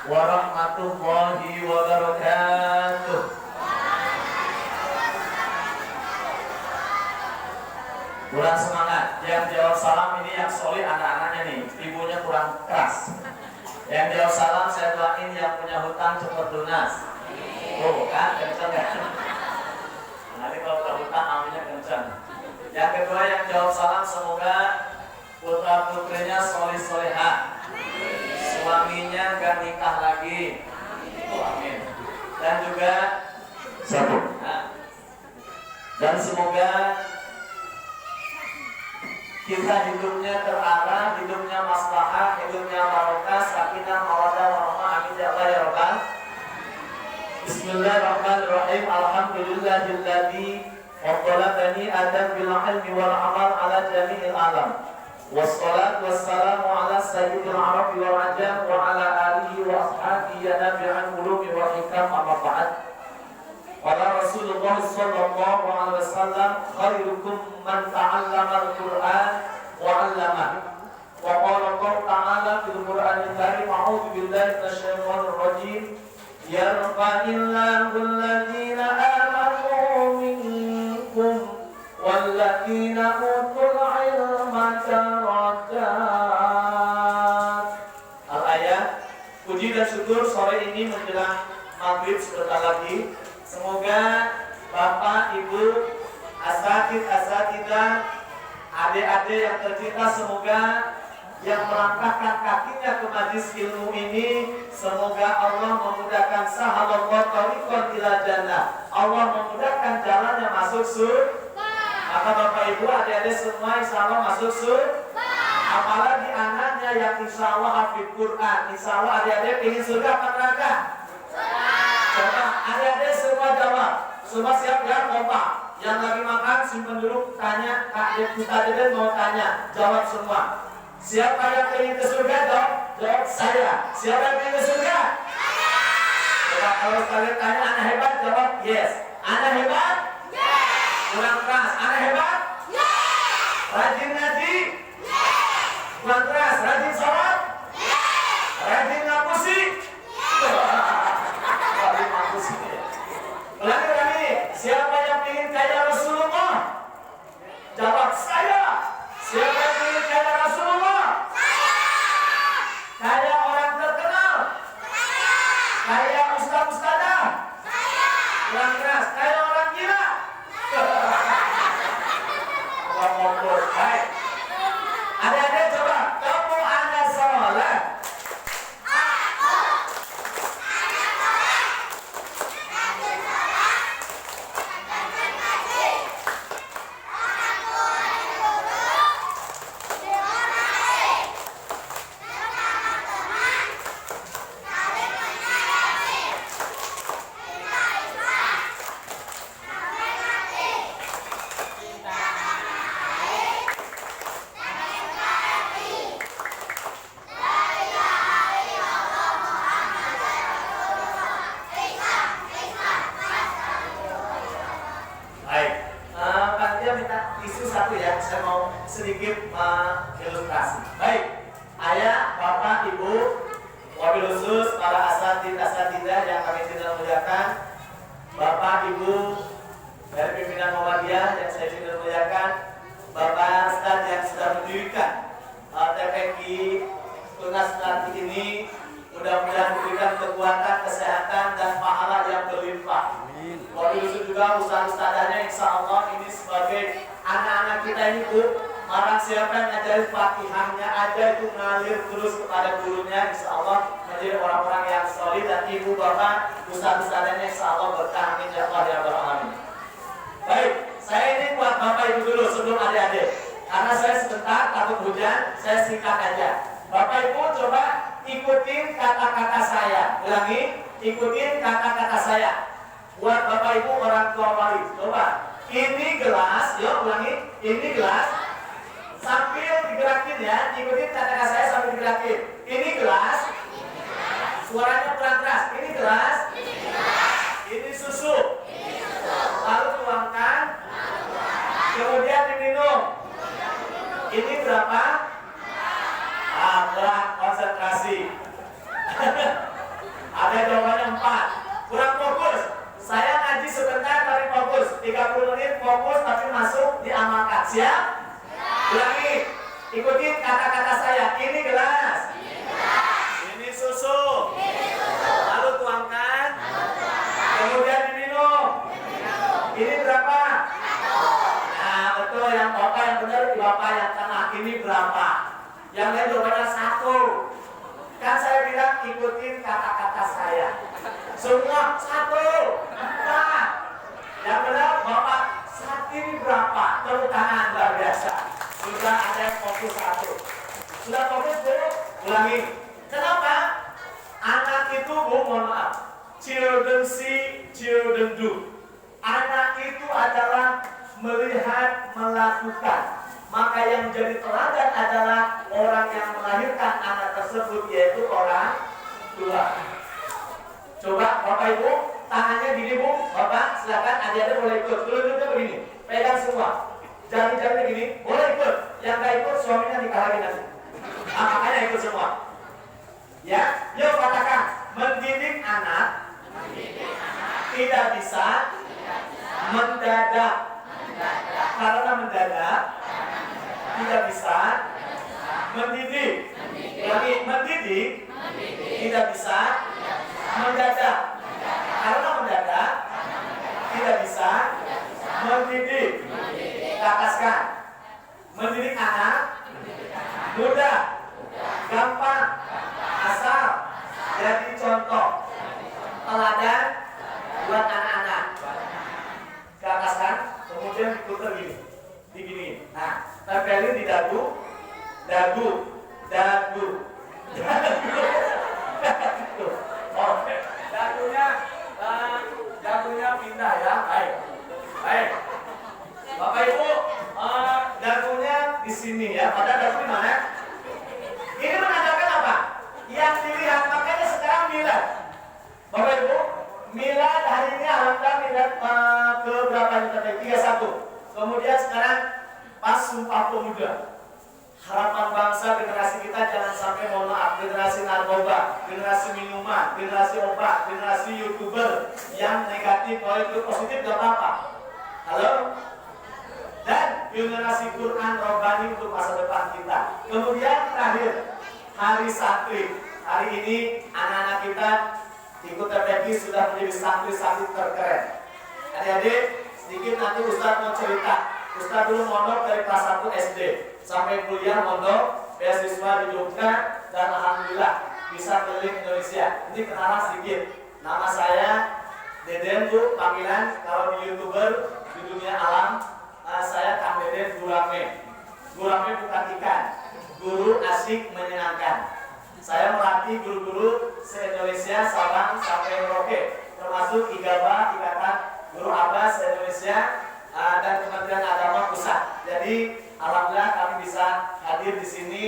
warahmatullahi wabarakatuh. Kurang semangat. Yang jawab salam ini yang solid anak-anaknya nih. Ibunya kurang keras. Yang jawab salam saya doain yang punya hutang cepat lunas. Oh kan kenceng kan? Nanti kalau udah hutang aminnya kenceng. Yang kedua yang jawab salam semoga putra putrinya solih solehah. Suaminya gak nikah lagi. Amin. Dan juga satu. Dan semoga kita hidupnya terarah, hidupnya maslahah, hidupnya barokah, sakinah, mawaddah, warahmah, amin ya Allah ya Rabbal. Bismillahirrahmanirrahim. Alhamdulillahilladzi faddala bani Adam bil ilmi wal amal ala jami'il alam. Wassalatu wassalamu ala sayyidil arabi wal ajam wa ala alihi wa ashabihi ya nabi'al ulumi wal hikam amma ba'd. Qala Rasulullah sallallahu alaihi wasallam khairukum man ta'allama al-Qur'an wa 'allamahu. Wa qala Allah ta'ala fil Qur'anil Karim a'udzu billahi minasy syaithanir rajim yarfa'illahu alladhina amanu minkum walladzina utul 'ilma darajat. Al-ayat. Puji dan syukur sore ini menjelang maghrib sebentar lagi. Semoga Bapak, Ibu, asatid-asatidah, adik-adik yang tercinta, semoga yang melangkahkan kakinya ke majlis ilmu ini, semoga Allah memudahkan sahalallah tariqan ila jannah. Allah memudahkan jalannya masuk surga. Maka Bapak Ibu, adik-adik semua insya Allah masuk surga. Apalagi anaknya yang insya Allah hafid Quran. Insya Allah adik-adik ingin surga apa neraka? Coba adik-adik semua jawab. Semua siap ya kompak. Yang lagi makan simpan dulu, tanya Kak Deden mau tanya, jawab semua. Siapa yang ingin ke surga? Jawab saya. Siapa yang ingin ke surga? Coba kalau kalian tanya anak hebat, jawab yes. Anak hebat? Yes. Kurang keras. Anak hebat? Yes. Rajin ngaji? Yes. Kurang keras. Rajin sholat? Yes. Rajin ngapusi? Yes. Ulangi. Siapa yang ingin kaya Rasulullah? Jawab saya. Siapa yang ingin kaya Rasulullah? Saya. Kaya orang terkenal? Saya. Kaya ustaz-ustazah? Saya. Kurang keras. Kaya orang gila? Orang ngompor. Baik. Adik-adik coba. Kamu anak sholat. Sedikit ilustrasi. Baik, ayah, bapak, ibu, wabil khusus para asatid-asatidah yang kami cinta muliakan, bapak, ibu dari pimpinan Muhammadiyah yang saya cinta muliakan, bapak Ustaz yang sudah mendirikan TPQ Tunas Nanti ini, mudah-mudahan diberikan kekuatan, kesehatan dan pahala yang berlimpah. Wabil khusus juga ustaz-ustazahnya, insya Allah ini sebagai anak-anak kita ini Bu. Orang siapa yang ngajarin Fatihahnya aja itu ngalir terus kepada gurunya, insya Allah menjadi orang-orang yang solid. Dan ibu bapak ustaz-ustaznya insya Allah berkah, amin ya Allah ya Rabbal alamin. Baik, saya ini buat bapak ibu dulu sebelum adik-adik, karena saya sebentar takut hujan, saya singkat aja. Bapak ibu coba ikutin kata-kata saya. Ulangi, ikutin kata-kata saya. Buat bapak ibu orang tua wali, coba. Ini gelas, yuk ulangi. Ini gelas. Sambil digerakin ya, ikutin kata-kata saya sambil digerakin. Ini gelas. Suaranya kurang keras. Ini gelas. Ini susu. Lalu tuangkan. Kemudian diminum. Ini berapa? Berat, konsentrasi. Siap? Ulangi. Ikutin kata-kata saya. Ini gelas. Ini susu. Lalu tuangkan. Kemudian diminum. Ini berapa? Nah, betul. Yang bapak yang benar, bapak yang tengah. Ini berapa? Yang lain jawabannya 1. Kan saya bilang ikutin kata-kata saya. Semua 1, 4. Yang benar bapak, saat ini berapa? Tepuk tangan luar biasa. Sudah ada yang fokus 1. Sudah fokus Bu? Ulangi. Kenapa? Anak itu Bu, mohon maaf. Children see, children do. Anak itu adalah melihat, melakukan. Maka yang jadi teladan adalah orang yang melahirkan anak tersebut, yaitu orang tua. Coba Bapak Ibu, tangannya gini Bu, Bapak silakan, adik-adik boleh ikut. Telunjuknya begini, pegang semua. Jari-jarinya gini, boleh ikut. Yang gak ikut suaminya nikah lagi nanti. Makanya ikut semua. Ya, yuk katakan, mendidik anak tidak bisa mendadak. Karena mendadak tidak bisa mendidik. Lagi mendidik tidak bisa mendadak. Karena mendadak tidak bisa mendidik. Kakaskan. Mendidik anak mudah, gampang, asal jadi contoh teladan buat anak-anak. Kakaskan, kemudian diputar gini, digini. Nah, tempelin di dagu, dagu, dagu, dagu. Oke, dagunya pindah ya. Baik, baik. Bapak Ibu, dagunya di sini ya. Pada dagu di mana? Ini menandakan apa? Yang dilihat, makanya sekarang milad. Bapak Ibu, milad hari ini alhamdulillah milad ke berapa ini tadi? 31. Kemudian sekarang pas Sumpah Pemuda. Harapan bangsa generasi kita jangan sampai, mohon maaf, generasi narkoba, generasi minuman, generasi obat, generasi YouTuber yang negatif. Kalau itu positif gak apa-apa. Halo? Dan generasi Quran Robbani untuk masa depan kita. Kemudian terakhir, Hari Santri. Hari ini anak-anak kita ikut TPQ sudah menjadi santri-santri terkeren. Adik-adik, sedikit nanti Ustadz mau cerita. Ustadz dulu mondok dari kelas 1 SD sampai kuliah mondok, beasiswa di Jogja, dan alhamdulillah bisa keliling Indonesia. Ini kenalan sedikit. Nama saya Deden Bu, panggilan kalau di YouTuber di dunia alam, saya Kang Deden Gurame. Gurame bukan ikan, guru asik menyenangkan. Saya melatih guru-guru se-Indonesia, Sabang sampai Merauke, termasuk IGABA, Ikatan Guru Abas se-Indonesia, dan Kementerian Agama Pusat. Jadi alhamdulillah kami bisa hadir di sini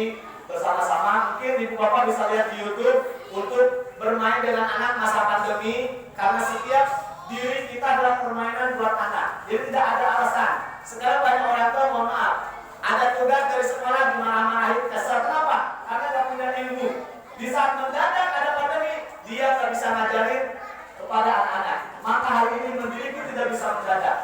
bersama-sama. Mungkin ibu bapak bisa lihat di YouTube untuk bermain dengan anak masa pandemi, karena setiap diri kita adalah permainan buat anak. Jadi tidak ada alasan. Sekarang banyak orang tua, mohon maaf, ada tugas dari sekolah dimarah-marahin, kesel. Kenapa? Karena tidak punya ilmu. Di saat mendadak ada pandemi, dia tidak bisa ngajarin kepada anak-anak. Maka hari ini mendidik itu tidak bisa mendadak.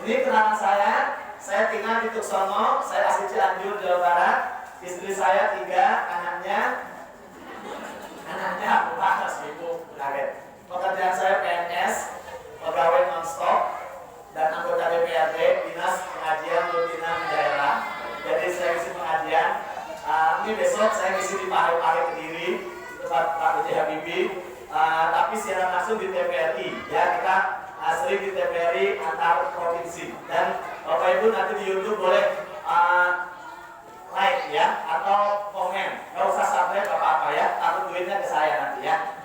Ini kenalan saya tinggal di Tuksono, saya asli Cianjur, Jawa Barat. Istri saya 3, anaknya banyak ibu, kaget. Pekerjaan saya PNS, pegawai non-stop, dan anggota DPRD, Dinas Pengajian Rutinam Daerah. Jadi saya isi pengajian. Ini besok saya isi di Pare Kediri, tempat Pak B.J. Habibie. Tapi siaran langsung di TVRI. Ya, kita sering di TVRI antar provinsi. Dan Bapak Ibu nanti di YouTube boleh like ya, atau komen. Gak usah subscribe apa-apa ya, takut duitnya ke saya nanti ya.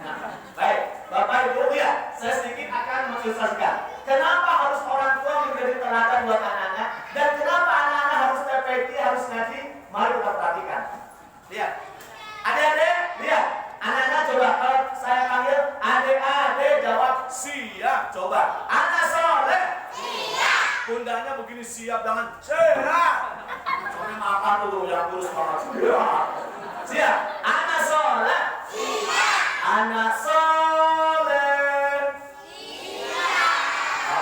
Baik, Bapak Ibu ya, saya sedikit akan mengilustrasikan kenapa harus orang tua menjadi teladan buat anak-anak, dan kenapa anak-anak harus TPQ, harus ngaji. Mari kita perhatikan. Lihat, adik-adik, lihat. Anak-anak coba, kalau saya panggil adik-adik jawab siap. Coba, anak soleh siap. Pundaknya begini siap, jangan siap. Soalnya makan dulu yang kurus banget. Siap. Siap. Anak soleh siap. Anak soleh siap.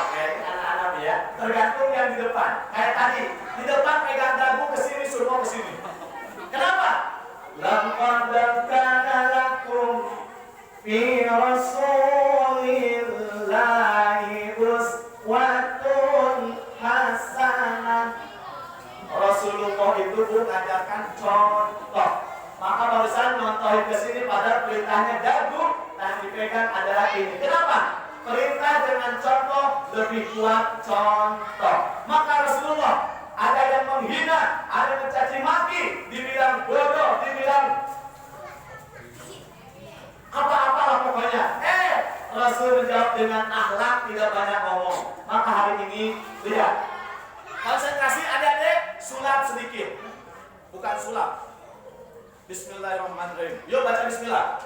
Oke, anak-anak ya. Tergantung yang di depan. Kayak tadi, Di depan pegang dagu ke sini, suruh ke sini. Kenapa? Laqad kana lakum fi rasulillahi uswatun hasanah. Rasulullah itu mengajarkan contoh. Maka barusan nyontohin ke sini pada perintahnya dagu dan dipegang adalah ini. Kenapa? Perintah dengan contoh lebih kuat contoh. Maka Rasulullah ada yang menghina, ada yang mencaci maki, dibilang bodoh, dibilang apa-apalah pokoknya. Rasul menjawab dengan akhlak, tidak banyak ngomong. Maka hari ini lihat, konsentrasi adik-adik, sulap sedikit, bukan sulap. Bismillahirrahmanirrahim. Yuk baca bismillah.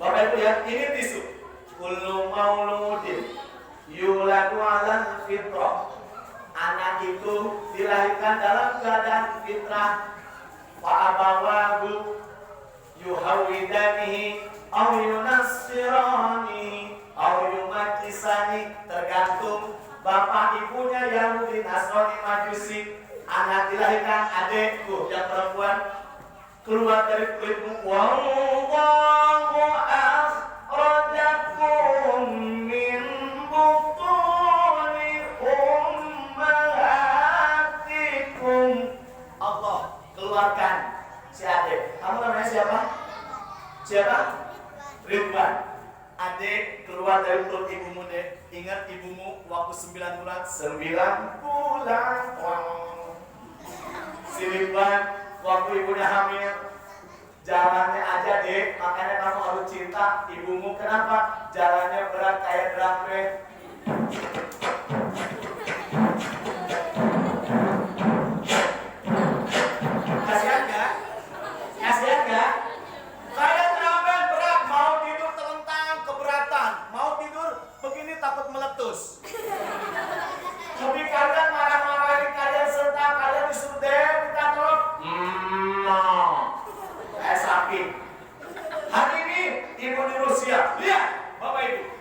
Bapak Ibu lihat, ini tisu. Kullu mauludin yuladu 'alal fitrah. Anak itu dilahirkan dalam keadaan fitrah. Fa abawahu yuhawidanihi aw yunassiranihi aw yumakkisani, tergantung bapak ibunya Yahudi, Nasrani, Majusi. Anak dilahirkan adekku yang perempuan keluar dari kulitmu. Wallahu akhrajakum min butuni ummahatikum. Allah keluarkan si adek. Kamu namanya siapa? Siapa? Ridwan. Adik keluar dari perut ibumu deh. Ingat ibumu waktu 9 bulan. 9 bulan. Si Ridwan waktu ibunya hamil, jalannya aja deh, makanya kamu harus cinta ibumu. Kenapa? Jalannya berat kayak drum band. Kasihan gak? Kasihan gak? Kayak drum band berat, mau tidur telentang, keberatan. Mau tidur begini takut meletus. Tapi kalian marah-marahin, kalian serta, kalian disuruh deh minta tolong. Kayak sapi. Hari ini ibu di Rusia, lihat Bapak Ibu.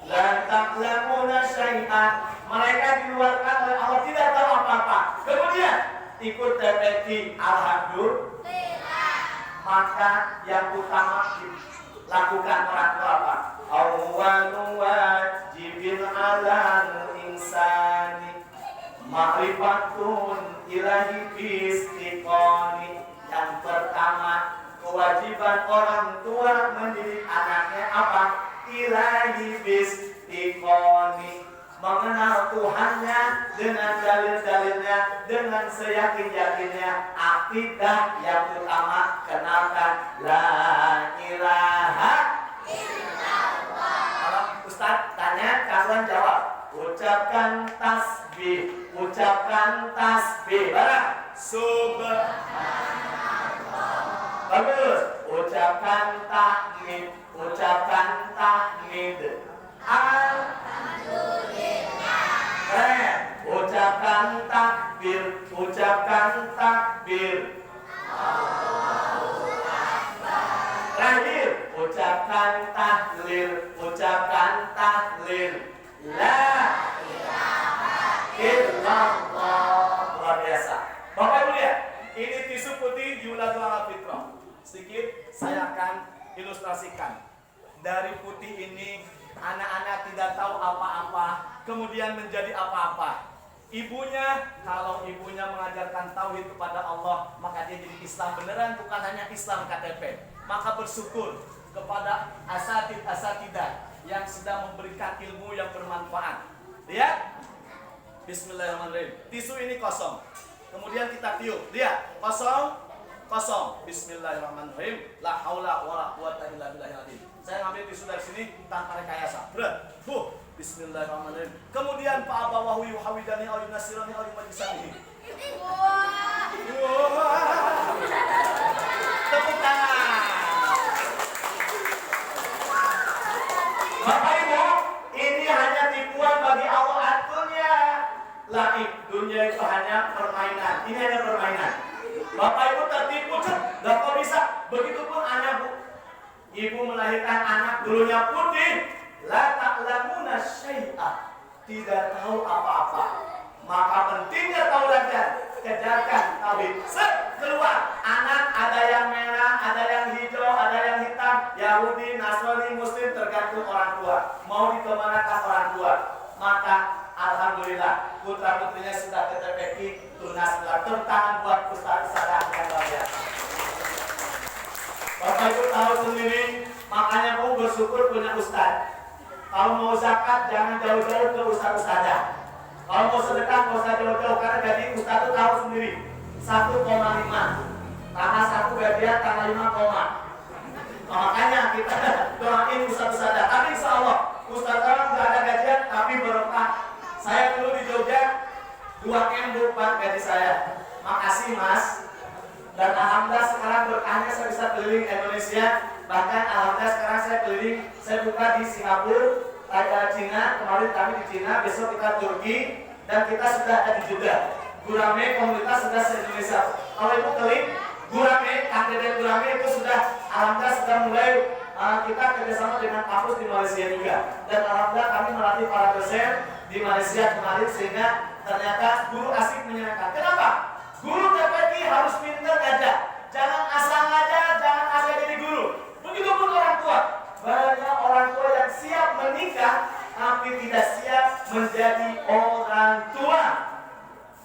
La ta'lamuna syai'an. Mereka dikeluarkan oleh Allah, tidak tahu apa-apa. Kemudian ikut TPT alhamdulillah. Maka yang utama dilakukan orang tua apa? Awwalu wajibin 'alal insani ma'rifatun ilahi bistiqoni. Yang pertama, kewajiban orang tua mendidik anaknya apa? Ilahi bistiqoni, mengenal Tuhannya dengan dalil-dalilnya, dengan seyakin-yakinnya. Akidah yang utama, kenalkan la ilaha illallah. Kalau Ustaz tanya, kalian jawab. Ucapkan tasbih, ucapkan tasbih. Barang subhanallah. Bagus. Ucapkan tahmid, ucapkan tahmid. Alhamdulillah. Keren. Ucapkan takbir, ucapkan takbir. Allahu Akbar. Terakhir, ucapkan tahlil, ucapkan tahlil. La ilaha illallah. Luar biasa. Bapak Ibu lihat, ini tisu putih yuladu 'alal fitrah. Sedikit saya akan ilustrasikan. Dari putih ini anak-anak tidak tahu apa-apa, kemudian menjadi apa-apa. Ibunya, kalau ibunya mengajarkan tauhid kepada Allah, maka dia jadi Islam beneran, bukan hanya Islam KTP. Maka bersyukur kepada asatidah yang sedang memberikan ilmu yang bermanfaat. Lihat, bismillahirrahmanirrahim. Tisu ini kosong. Kemudian kita tiup. Lihat, kosong, kosong. Bismillahirrahmanirrahim. La haula wala quwata illa billahil azim. Saya ngambil tisu dari sini tanpa rekayasa. Berat. Bismillahirrahmanirrahim. Kemudian fa abawahu yuhawidani aw yunasirani aw yumajisani. Tepuk tangan. Bapak Ibu, ini hanya tipuan bagi Allah atunya. Laib dunia itu hanya permainan. Ini hanya permainan. Bapak Ibu tertipu, gak kok bisa. Begitupun anak Bu. Ibu melahirkan anak dulunya putih. La ta'lamuna syai'ah. tidak tahu apa-apa. Maka pentingnya tauladan, kejarkan tauhid. Keluar anak, ada yang merah, ada yang hijau, ada yang hitam, Yahudi, Nasrani, Muslim, tergantung orang tua. Mau dikemanakan orang tua. Maka alhamdulillah putra putrinya sudah keterpeki tunas gelar. Tepuk tangan buat ustaz-ustazah yang luar biasa. Bapak Ibu tahu sendiri, makanya mau bersyukur punya ustaz. Kalau mau zakat jangan jauh-jauh ke ustaz-ustazah. Kalau mau sedekah nggak usah jauh-jauh, karena gaji ustaz itu tahu sendiri 1,5 tambah 1 gajian tambah 5, makanya kita doain ustaz-ustazah. Tapi insya Allah ustaz-ustazah nggak ada gajian tapi berkah. Saya dulu di Jogja 2 M Pak gaji saya. Makasih Mas. Dan alhamdulillah sekarang berkahnya saya bisa keliling Indonesia. Bahkan alhamdulillah sekarang saya keliling, saya buka di Singapura, Cina, kemarin kami di Cina, besok kita Turki, dan kita sudah ada di Jeddah. Gurame komunitas sudah se-Indonesia. Kalau Ibu klik Gurame, kandidat Gurame itu sudah alhamdulillah sudah mulai kita kerjasama dengan kampus di Malaysia juga. Dan alhamdulillah kami melatih para dosen di Malaysia kemarin, sehingga ternyata guru asik menyenangkan. Kenapa? Guru TPQ harus pintar ngajar. Jangan asal ngajar, jangan asal jadi guru. Begitupun orang tua. Banyak orang tua yang siap menikah tapi tidak siap menjadi orang tua.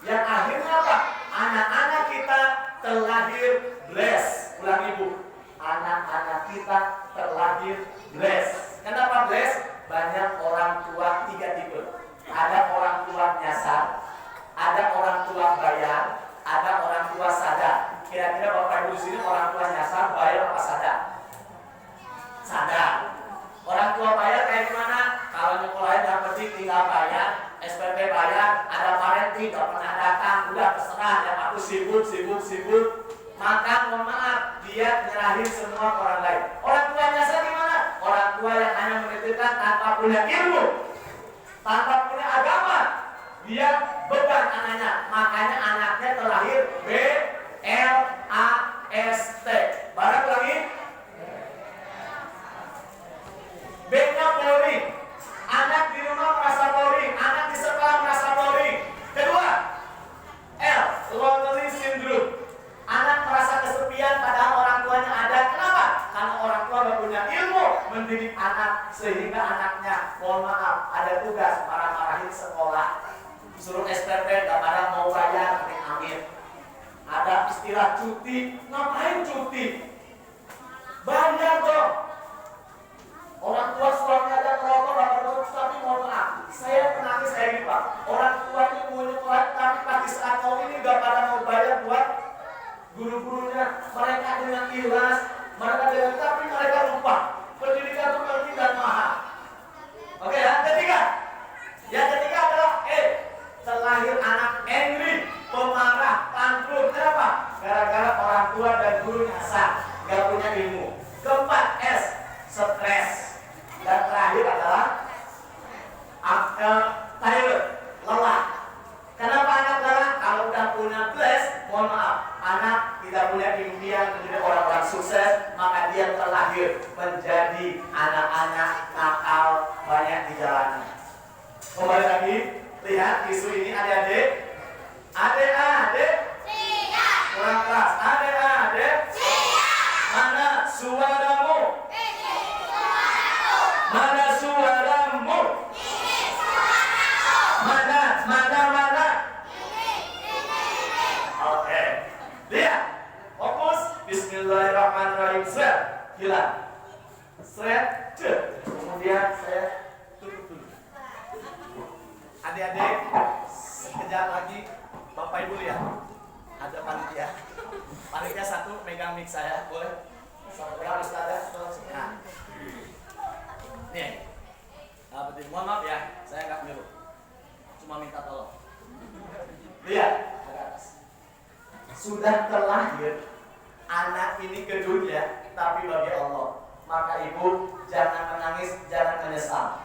Yang akhirnya apa? Anak-anak kita terlahir blessed. Ulang Ibu. Anak-anak kita terlahir blessed. Kenapa blessed? Banyak orang tua 3 tipe. Ada orang tua nyasar, ada orang tua bayar, ada orang tua sadar. Kira-kira Bapak Ibu di sini orang tua nyasar, bayar apa sadar? Sadar. Orang tua bayar kayak gimana? Kalau nyekolahin yang penting tinggal bayar, SPP bayar, ada parenti gak pernah datang, udah terserah, yang aku sibuk. Maka mohon maaf, dia nyerahin semua ke orang lain. Orang tua nyasar gimana? Orang tua yang hanya menitipkan tanpa punya ilmu, tanpa punya agama, dia beban anaknya. Makanya anaknya terlahir BLAST. Barang lagi B-nya boring. Anak di rumah merasa boring, anak di sekolah merasa boring. Kedua, L, lonely syndrome. Anak merasa kesepian padahal orang tuanya ada. Kenapa? Karena orang tua gak punya ilmu mendidik anak, sehingga anaknya, mohon maaf, ada tugas marah-marahin sekolah, suruh SPP gak pada mau bayar, amin. Ada istilah cuti, ngapain cuti? Bayar dong. Orang tua suaminya ada merokok, tapi mohon maaf, saya penangis kayak gini Pak. Orang tuanya mau nyekolah, tapi pagi saat tahun ini gak pada mau bayar buat guru-gurunya. Mereka dengan ikhlas, mereka dengan, tapi mereka lupa pendidikan itu penting dan mahal. Oke ya, yang ketiga adalah terlahir anak angry, pemarah, tantrum. Kenapa? Gara-gara orang tua dan guru nyasar, gak punya ilmu. Keempat, S, stres. Dan terakhir adalah tired, lelah. Kenapa anak lelah? Kalau udah punya bless, mohon maaf, anak tidak punya impian menjadi orang-orang sukses, maka dia terlahir menjadi anak-anak nakal banyak di jalanan. Kembali lagi, lihat isu ini adik-adik. Adik-adik siap. Kurang keras. Adik-adik siap. Mana suaramu? Ini suaramu. Mana suaramu? Ini suaramu. Mana? Ini. Oke. Lihat. Fokus. Bismillahirrahmanirrahim. Seret. Hilang. Seret. Kemudian saya tutup dulu. Adik-adik, sekejap lagi Bapak Ibu lihat ada panitia. Panitia satu megang mic saya, boleh? Pegang Ustazah. Nah, nih, mohon maaf ya, saya nggak nyuruh, cuma minta tolong. Lihat, ke atas. Sudah terlahir anak ini ke dunia, tapi bagi Allah. Maka ibu jangan menangis, jangan menyesal.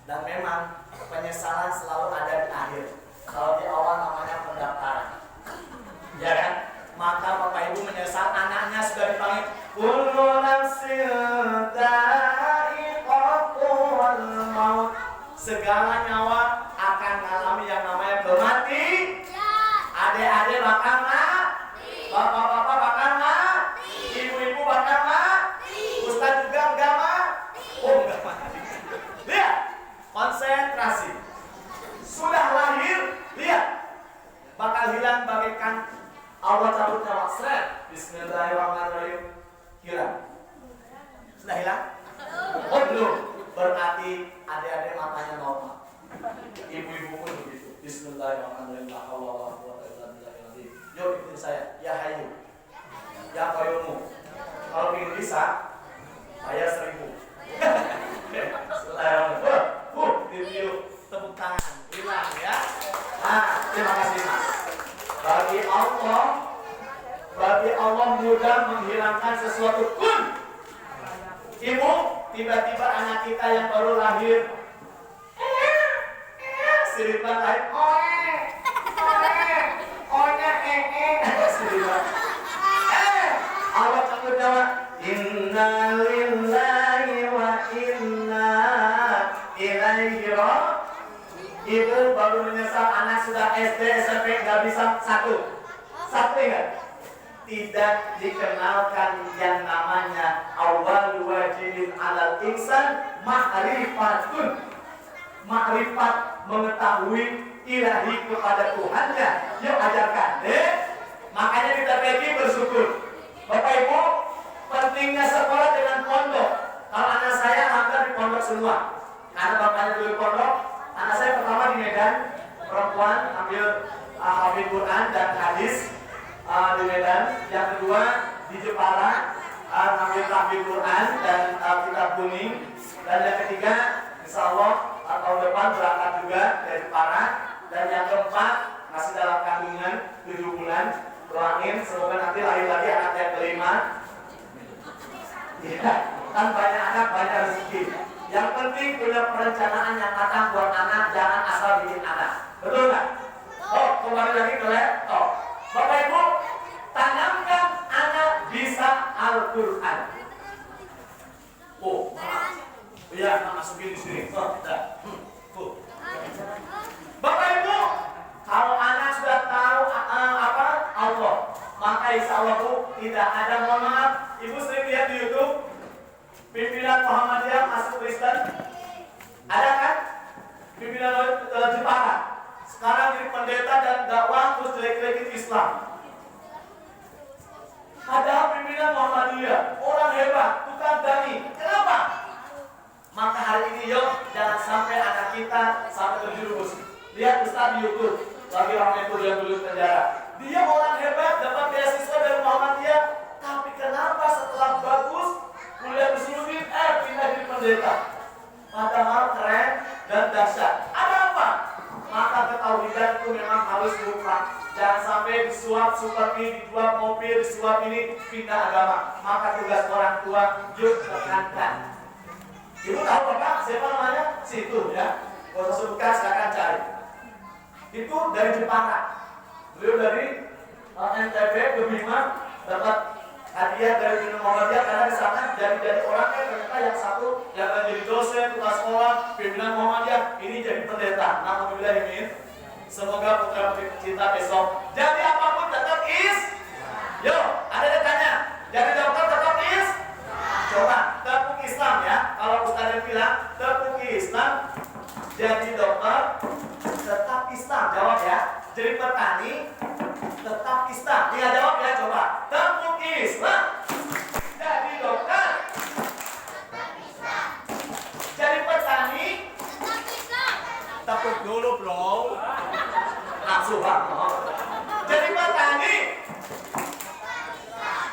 Dan memang penyesalan selalu ada di akhir. Kalau di awal namanya pendaftaran, ya kan? Maka Bapak Ibu menyesal anaknya sudah dipanggil kullu nafsin dha'iqatul maut. Segala nyawa Hilang. Sudah hilang? Oh belum. Berarti adik-adik matanya normal. Ibu-ibu pun begitu. Bismillahirrahmanirrahim. La haula wala quwwata illa billah. Yuk ikutin saya. Ya Hayu. Ya Qayyumu. Kalau ingin bisa, bayar 1.000. Review tepuk tangan. Hilang ya. Nah, terima kasih Mas. Bagi Allah mudah menghilangkan sesuatu pun. Ibu, tiba-tiba anak kita yang baru lahir siripan lain siripan Allah tanggung jawab inna lillahi wa inna ilaihi raji'un. Ibu baru menyesal anak sudah SD, SMP nggak bisa satu ingat, tidak dikenalkan yang namanya awal wajibin alal insan ma'rifatun. Ma'rifat mengetahui ilahi kepada Tuhannya. Yuk ajarkan deh. Makanya kita pergi bersyukur. Bapak Ibu, pentingnya sekolah dengan pondok. Kalau anak saya hampir di pondok semua. Karena bapaknya dulu di pondok. Anak saya pertama di Medan, perempuan ambil hafid Quran dan hadis di Medan. Yang kedua di Jepara, ambil hafid Quran dan kitab kuning. Dan yang ketiga, insya Allah tahun depan berangkat juga dari Jepara. Dan yang keempat masih dalam kandungan 7 bulan. Doain semoga nanti lahir lagi anak yang kelima. Ya, kan banyak anak banyak rezeki. Yang penting punya perencanaan yang matang buat anak, jangan asal bikin anak. Betul nggak? Oh, kembali lagi ke laptop. Bapak Ibu, tanamkan anak bisa Al-Quran. Oh, iya, masukin di sini. Oh, dah. Bapak Ibu, kalau anak sudah tahu Allah, maka insya Allah tidak ada, mohon maaf. Ibu sering lihat di YouTube pimpinan Muhammadiyah masuk Kristen, ada kan? Pimpinan Jepara sekarang jadi pendeta dan dakwah terus jelek-jelekin Islam. Padahal pimpinan Muhammadiyah orang hebat, tukang dani. Kenapa? Maka hari ini yuk jangan sampai anak kita sampai terjerumus. Lihat Ustaz di YouTube, lagi orang itu yang dulu penjara. Dia orang hebat, dapat beasiswa dari Muhammadiyah, tapi kenapa setelah bagus kuliah di Sulawesi, pindah jadi pendeta? Padahal keren dan dahsyat. Ada apa? Maka ketauhidan itu memang harus mutlak. Jangan sampai disuap seperti dijual mobil, disuap ini pindah agama. Maka tugas orang tua yuk tekankan. Ibu tahu Bapak siapa namanya? Situ ya. Kalau sebutkan silakan cari. Itu dari Jepara. Beliau dari NTB ke Bima dapat hadiah dari Muhammadiyah karena di sana jadi orang ternyata yang satu yang akan jadi dosen, kepala sekolah, pimpinan Muhammadiyah ini jadi pendeta. Alhamdulillah ini. Semoga putra putri cinta besok jadi apapun tetap Yo, ada yang tanya. Jadi dokter tetap Coba tepuk Islam ya. Kalau Ustaz bilang tepuk Islam jadi dokter tetap Islam, jawab ya. Jadi petani tetap Islam. Dia jawab ya, coba. Tepuk Islam jadi dokter tetap Islam. Jadi petani tetap Islam. Tepuk dulu bro. Langsung Pak. Jadi petani tetap Islam.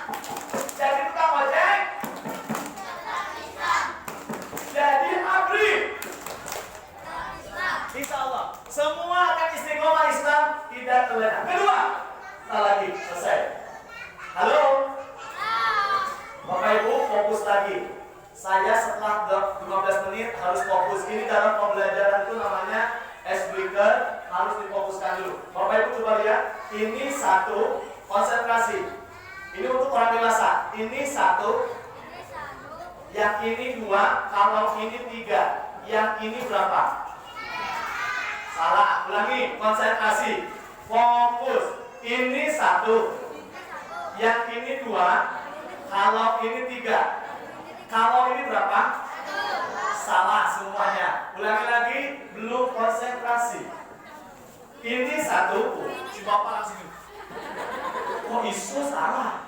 Jadi tukang ojek tetap Islam. Jadi abri tetap Islam. Insya Allah semua akan istiqomah Islam, tidak terlena. Kedua, kita lagi selesai. Halo, Bapak Ibu fokus lagi. Saya setelah 15 menit harus fokus. Ini dalam pembelajaran itu namanya S-breaker, harus difokuskan dulu. Bapak Ibu coba lihat, ini satu, konsentrasi. Ini untuk orang dewasa. Ini satu, yang ini dua, kalau ini tiga, yang ini berapa? Salah, ulangi, konsentrasi, fokus. Ini satu, yang ini dua, kalau ini tiga, kalau ini berapa? Salah semuanya. Ulangi lagi, belum konsentrasi. Ini satu, si bapak langsung. Oh isu salah.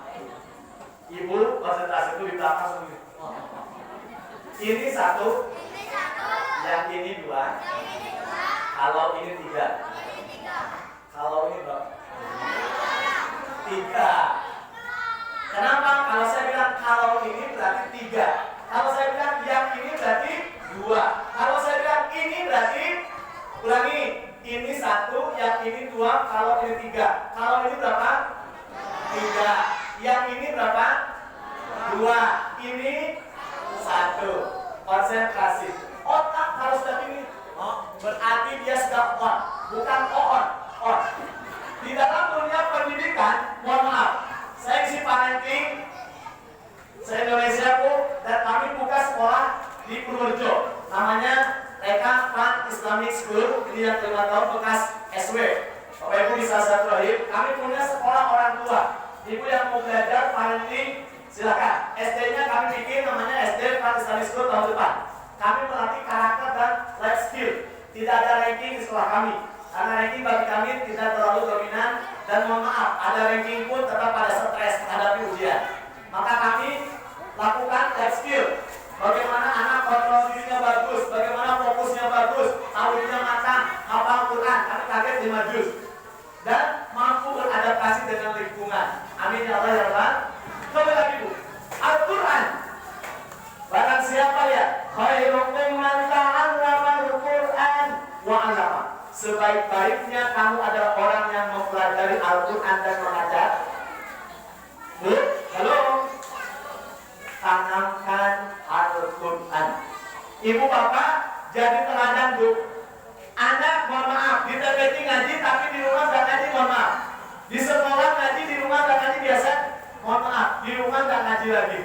Ibu konsentrasi itu di belakang sendiri. Ini satu, yang ini dua, kalau ini tiga, kalau ini berapa? Tiga. Kenapa? Kalau saya bilang kalau ini berarti tiga. Kalau saya bilang yang ini berarti dua. Kalau saya bilang ini berarti, ulangi, ini satu, yang ini dua, kalau ini tiga. Kalau ini berapa? Tiga. Yang ini berapa? Dua. Ini satu. Konsentrasi. Otak harus begini. Berarti dia sudah on, bukan on. On. Di dalam dunia pendidikan, mohon maaf, saya isi parenting, saya Indonesia Bu, dan kami buka sekolah di Purworejo, namanya Reka Fun Islamic School, ini yang 5 tahun bekas SW. Bapak Ibu bisa subscribe. Kami punya sekolah orang tua. Ibu yang mau belajar parenting, silakan. SD-nya kami bikin namanya SD Fun Islamic School tahun depan. Kami melatih karakter dan life skill. Tidak ada ranking di sekolah kami. Karena ranking bagi kami tidak terlalu dominan, dan mohon maaf, ada ranking pun tetap ada stres menghadapi ujian. Maka kami lakukan life skill. Bagaimana anak kontrol dirinya bagus, bagaimana fokusnya bagus, tauhidnya matang, hafal Quran, kami target 5 juz, dan mampu beradaptasi dengan lingkungan. Amin ya Allah ya Rabbal. Coba lagi Bu, Al-Quran. Barang siapa ya, khairukum man ta'allama al-Quran wa 'allama. Sebaik-baiknya kamu adalah orang yang mempelajari Al-Quran dan mengajar. Bu, halo. Tanamkan Al-Quran. Ibu bapak jadi teladan Bu. Anak mohon maaf, di TPT ngaji tapi di rumah gak ngaji, mohon maaf. Di sekolah ngaji, di rumah gak ngaji biasa, mohon maaf, di rumah gak ngaji lagi.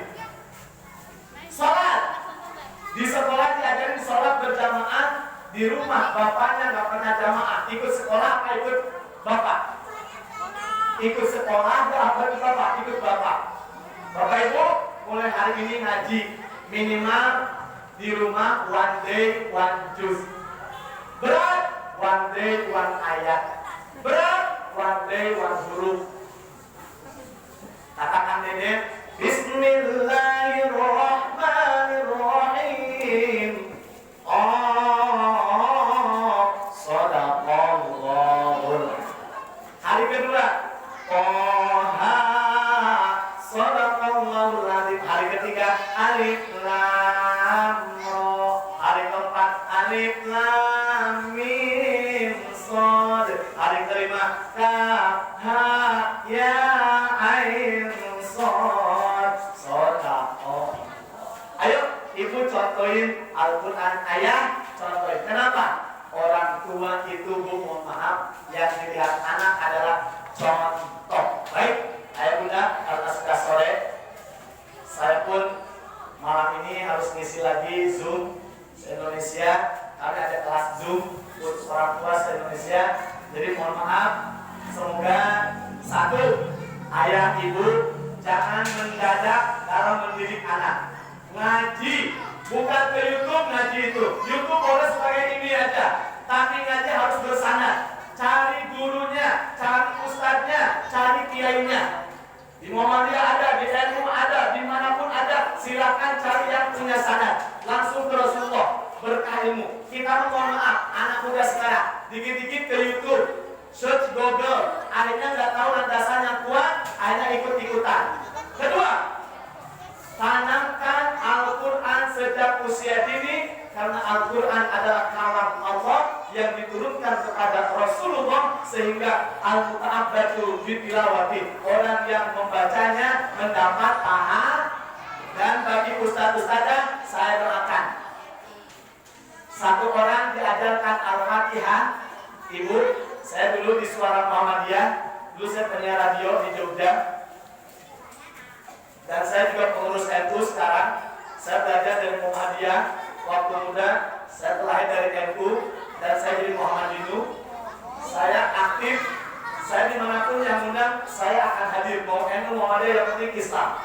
Sholat, di sekolah diajarin sholat berjamaah, di rumah bapaknya gak pernah jamaah. Ikut sekolah apa ikut bapak? Ikut sekolah apa ikut bapak? Ikut bapak. Bapak Ibu mulai hari ini ngaji minimal di rumah one day one juz. Berat one day one ayat. Berat one day one huruf. Katakan Dede, Bismillahirrahmanirrahim. Shadaqallahul. Hari kedua, Shadaqallahul azim. Hari ketiga, Alif Lam Ra. Hari keempat, Alif Lam Mim Shad. Hari kelima, Kaf Ha Ya Ain Shad. Shadaqallah. Ayo, Ibu contohin Al-Quran ayah, contohin. Kenapa? Orang tua itu Bu, mohon maaf, yang dilihat anak adalah contoh. Baik, ayah bunda, karena sudah sore, saya pun malam ini harus ngisi lagi Zoom se-Indonesia. Kami ada kelas Zoom untuk orang tua se-Indonesia. Jadi mohon maaf, semoga satu, ayah ibu jangan mendadak dalam mendidik anak. Ngaji, bukan ke YouTube ngaji itu. YouTube boleh sebagai ini aja, tapi ngaji harus bersanad. Cari gurunya, cari ustadznya, cari kiainya. Di Muhammadiyah ada, di NU ada, dimanapun ada. Silakan cari yang punya sanad. Langsung ke Rasulullah, berkah ilmu. Kita mohon maaf, anak muda sekarang dikit-dikit ke YouTube, search Google, akhirnya nggak tahu landasan yang kuat, akhirnya ikut-ikutan. Kedua, tanamkan Al-Quran sejak usia dini, karena Al-Quran adalah kalam Allah yang diturunkan kepada Rasulullah, sehingga al-muta'abbadu bitilawati, orang yang membacanya mendapat pahala. Dan bagi ustaz-ustazah, saya doakan satu orang diajarkan Al-Fatihah. Ibu, saya dulu di Suara Muhammadiyah, dulu saya penyiar radio di Jogja, dan saya juga pengurus NU sekarang. Saya belajar dari Muhammadiyah waktu muda, saya terlahir dari NU, dan saya jadi Muhammadinu. Saya aktif, saya dimanapun yang undang, saya akan hadir. Mau NU, Muhammadiyah, yang penting Islam.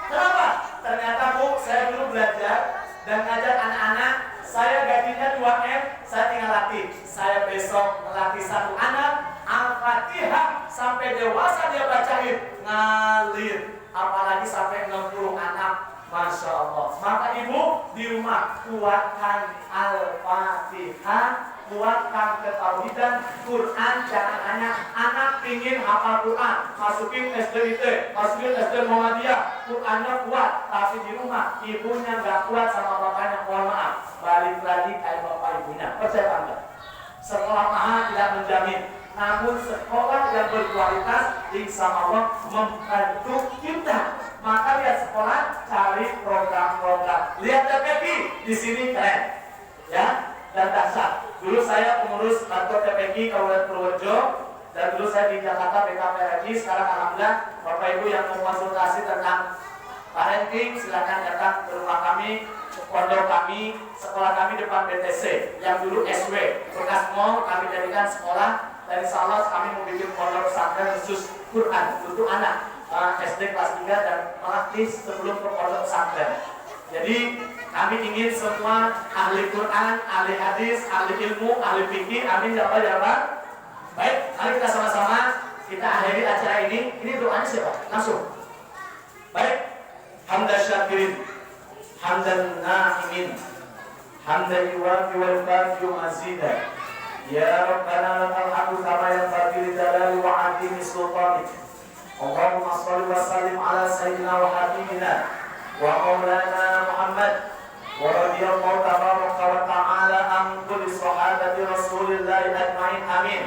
Kenapa? Ternyata Bu, saya dulu belajar dan ngajar anak-anak. Saya gajinya 2M, saya tinggal latih. Saya besok melatih satu anak Al-Fatihah sampai dewasa dia bacain, ngalir. apalagi sampai 60 anak. Masya Allah. Maka ibu di rumah kuatkan Al-Fatihah, kuatkan ketauhidan, Quran. Jangan hanya anak ingin hafal Quran, masukin SDIT, masukin SD Muhammadiyah, Qurannya kuat, tapi di rumah ibunya nggak kuat sama bapaknya. Mohon maaf, balik lagi kayak bapak ibunya. Percaya nggak? Sekolah mahal tidak menjamin, namun sekolah yang berkualitas insya Allah membantu kita. Maka lihat sekolah, cari program-program. Lihat TPQ di sini keren, ya, dan dahsyat. Dulu saya pengurus kantor TPQ Kabupaten Purworejo, dan dulu saya di Jakarta BKPRI. Sekarang alhamdulillah Bapak Ibu yang mau konsultasi tentang parenting silakan datang ke rumah kami, pondok kami, sekolah kami depan BTC yang dulu SW bekas mall kami jadikan sekolah, dan insya Allah kami mau bikin pondok pesantren khusus Quran untuk anak SD kelas 3 dan praktis sebelum ke pondok pesantren. Jadi kami ingin semua ahli Quran, ahli hadis, ahli ilmu, ahli fikih, amin ya Allah ya Rabbal. Baik, mari kita sama-sama kita akhiri acara ini. Ini doanya siapa? Langsung. Baik. Hamdan syakirin, hamdan na'imin, hamdan yuwafi wa yukafi mazidah. Ya Rabbana lakal hamdu kama yanbaghi li jalali wa 'azimi sultanik. Allahumma shalli wa sallim ala sayyidina wa habibina wa maulana Muhammad wa radiyallahu tabaraka wa ta'ala an kulli sahabati Rasulillah ajma'in. Amin.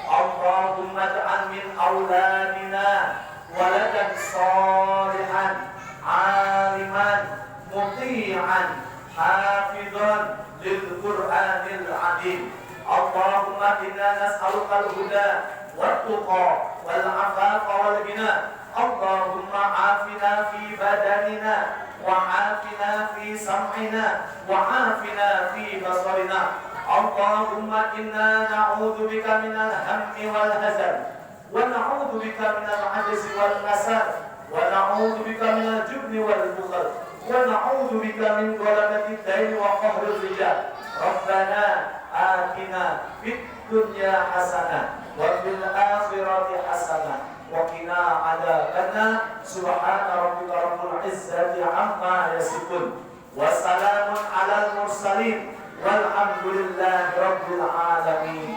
Allahumma ij'al min auladina waladan salihan aliman muti'an hafidhan lil Qur'anil azim. Allahumma inna nas'aluka al-huda wat-tuqa wal 'afafa wal ghina. Allahumma 'afina fi badanina wa 'afina fi sam'ina wa 'afina fi basarina. Allahumma inna na'udzu bika minal hammi wal hazan wa na'udzu bika minal 'ajzi wal kasal wa na'udzu bika minal jubni wal bukhl wa na'udzu bika min ghalabati ad-dain wa qahri ar-rijal. Rabbana atina fid dunya hasanah wa fil akhirati hasanah wa qina adzabannar. Subhana rabbika rabbil izzati amma yasifun wa salamun alal mursalin walhamdulillahi rabbil alamin.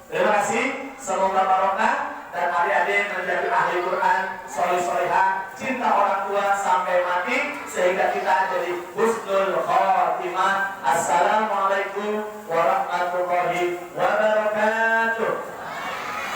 Terima kasih, semoga barokah dan adik-adik menjadi ahli Quran, soleh-solehah, cinta orang tua sampai mati sehingga kita jadi husnul khotimah. Assalamualaikum